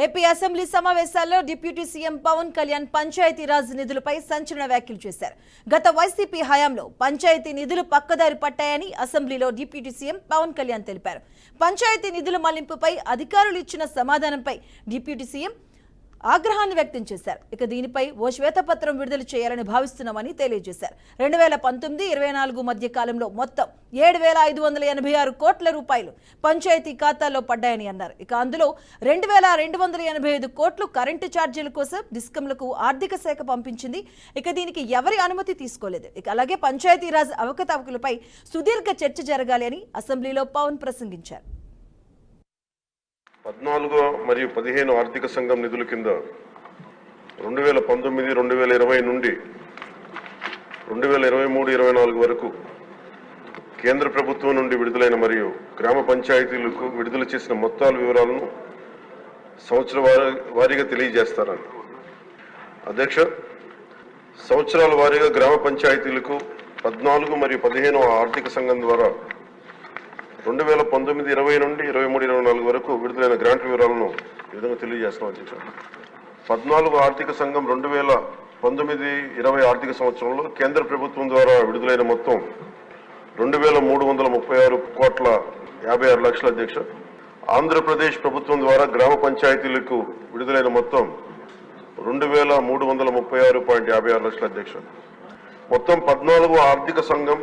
AP assembly సమావేశాల్లో deputy CM Pawan Kalyan Panchayati Raj నిధులపై సంచలన వ్యాఖ్యలు చేశారు. గత వైసీపీ హయాంలో పంచాయతీ నిధులు పక్కదారి పట్టాయని అసెంబ్లీలో డిప్యూటీ సీఎం పవన్ కళ్యాణ్ తెలిపారు. పంచాయతీ నిధుల మళ్లింపుపై అధికారులు ఇచ్చిన సమాధానంపై డిప్యూటీ సీఎం ఆగ్రహాన్ని వ్యక్తం చేశారు. ఇక దీనిపై ఓ శ్వేతపత్రం విడుదల చేయాలని భావిస్తున్నామని తెలియజేశారు. 2019-24 మధ్య కాలంలో మొత్తం 7,586 కోట్ల రూపాయలు పంచాయతీ ఖాతాల్లో పడ్డాయని అన్నారు. ఇక అందులో 2,285 కోట్లు కరెంటు ఛార్జీల కోసం డిస్కంలకు ఆర్థిక శాఖ పంపించింది. ఇక దీనికి ఎవరి అనుమతి తీసుకోలేదు. ఇక అలాగే పంచాయతీరాజ్ అవకతవకలపై సుదీర్ఘ చర్చ జరగాలి అని అసెంబ్లీలో పవన్ ప్రసంగించారు. 14 మరియు 15 ఆర్థిక సంఘం నిధుల కింద 2019-2020 నుండి 2023-24 వరకు కేంద్ర ప్రభుత్వం నుండి విడుదలైన మరియు గ్రామ పంచాయతీలకు విడుదల చేసిన మొత్తాల వివరాలను సంవత్సర వారీగా తెలియజేస్తారని. అధ్యక్ష, సంవత్సరాల వారీగా గ్రామ పంచాయతీలకు 14 మరియు 15 ఆర్థిక సంఘం ద్వారా 2019-20 నుండి 23-24 వరకు విడుదలైన గ్రాంట్ వివరాలను ఈ విధంగా తెలియజేస్తున్నాం. అధ్యక్ష, 14 ఆర్థిక సంఘం 2019-20 ఆర్థిక సంవత్సరంలో కేంద్ర ప్రభుత్వం ద్వారా విడుదలైన మొత్తం 2,336 కోట్ల 56 లక్షల. అధ్యక్ష, ఆంధ్రప్రదేశ్ ప్రభుత్వం ద్వారా గ్రామ పంచాయతీలకు విడుదలైన మొత్తం 2,336.56 లక్షల. అధ్యక్ష, మొత్తం 14 ఆర్థిక సంఘం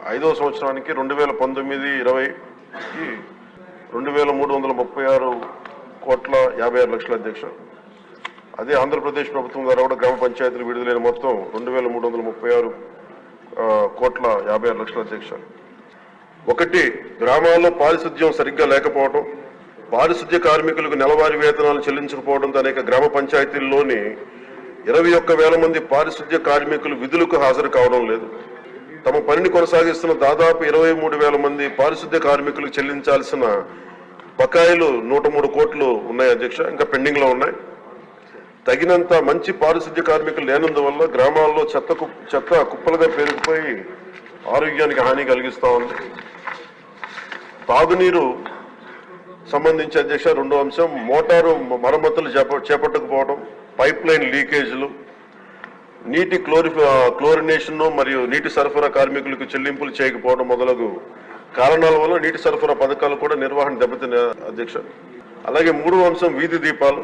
5వ సంవత్సరానికి 2019-20కి 2,336 కోట్ల 56 లక్షల. అధ్యక్ష, అదే ఆంధ్రప్రదేశ్ ప్రభుత్వం ద్వారా కూడా గ్రామ పంచాయతీలు విడుదలైన మొత్తం 2,336 కోట్ల 56 లక్షల. అధ్యక్ష, ఒకటి, గ్రామాల్లో పారిశుద్ధ్యం సరిగ్గా లేకపోవడం, పారిశుద్ధ్య కార్మికులకు నెలవారీ వేతనాలు చెల్లించకపోవడంతో అనేక గ్రామ పంచాయతీల్లోని 21,000 మంది పారిశుద్ధ్య కార్మికులు విధులకు హాజరు కావడం లేదు. తమ పనిని కొనసాగిస్తున్న దాదాపు 23,000 మంది పారిశుద్ధ్య కార్మికులకు చెల్లించాల్సిన బకాయిలు 103 కోట్లు ఉన్నాయి. అధ్యక్ష, ఇంకా పెండింగ్ లో ఉన్నాయి. తగినంత మంచి పారిశుద్ధ్య కార్మికులు లేనందువల్ల గ్రామాల్లో చెత్త కుప్పలుగా పేరుకుపోయి ఆరోగ్యానికి హాని కలిగిస్తా ఉంది. తాగునీరు సంబంధించి అధ్యక్ష, రెండో అంశం, మోటారు మరమ్మతులు చేపట్టకపోవడం, పైప్ లైన్ లీకేజీలు, నీటి క్లోరినేషన్ మరియు నీటి సరఫరా కార్మికులకు చెల్లింపులు చేయకపోవడం మొదలగు కారణాల వల్ల నీటి సరఫరా పథకాలు కూడా నిర్వహణ దెబ్బతిన్నాయి. అధ్యక్ష, అలాగే మూడవ అంశం, వీధి దీపాలు.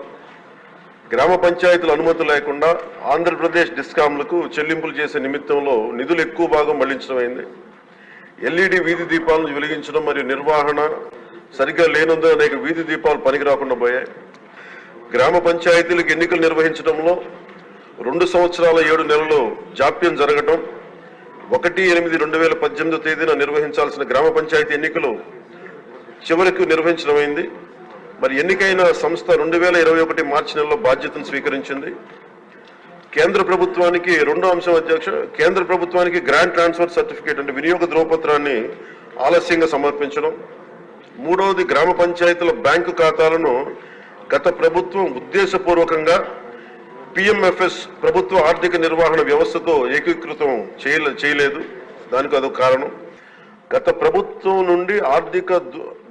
గ్రామ పంచాయతీల అనుమతి లేకుండా ఆంధ్రప్రదేశ్ డిస్కాంలకు చెల్లింపులు చేసే నిమిత్తంలో నిధులు ఎక్కువ భాగం మళ్లించడం అయింది. ఎల్ఈడి వీధి దీపాలను వెలిగించడం మరియు నిర్వహణ సరిగ్గా లేనందున అనేక వీధి దీపాలు పనికి రాకుండా పోయాయి. గ్రామ పంచాయతీలకు ఎన్నికలు నిర్వహించడంలో 2 సంవత్సరాల 7 నెలలు జాప్యం జరగటం, 1/8/2018 తేదీన నిర్వహించాల్సిన గ్రామ పంచాయతీ ఎన్నికలు చివరికి నిర్వహించడమైంది. మరి ఎన్నికైన సంస్థ 2021 మార్చి నెలలో బాధ్యతను స్వీకరించింది. కేంద్ర ప్రభుత్వానికి రెండో అంశం అధ్యక్ష, కేంద్ర ప్రభుత్వానికి గ్రాంట్ ట్రాన్స్ఫర్ సర్టిఫికేట్ అంటే వినియోగ ధ్రువపత్రాన్ని ఆలస్యంగా సమర్పించడం. మూడవది, గ్రామ పంచాయతీల బ్యాంకు ఖాతాలను గత ప్రభుత్వం ఉద్దేశపూర్వకంగా పిఎంఎఫ్ఎస్ ప్రభుత్వ ఆర్థిక నిర్వహణ వ్యవస్థతో ఏకీకృతం చేయలేదు. దానికి అదొక కారణం. గత ప్రభుత్వం నుండి ఆర్థిక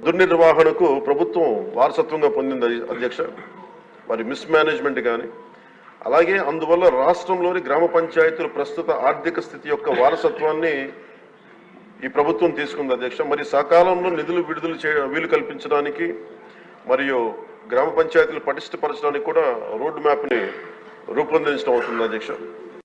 దుర్నిర్వహణకు ప్రభుత్వం వారసత్వంగా పొందింది అధ్యక్ష, మరి మిస్ మేనేజ్మెంట్ కానీ. అలాగే అందువల్ల రాష్ట్రంలోని గ్రామ పంచాయతీల ప్రస్తుత ఆర్థిక స్థితి యొక్క వారసత్వాన్ని ఈ ప్రభుత్వం తీసుకుంది అధ్యక్ష. మరి సకాలంలో నిధులు విడుదల వీలు కల్పించడానికి మరియు గ్రామ పంచాయతీలు పటిష్టపరచడానికి కూడా రోడ్ మ్యాప్ని రూపొందించడం అవుతుంది అధ్యక్ష.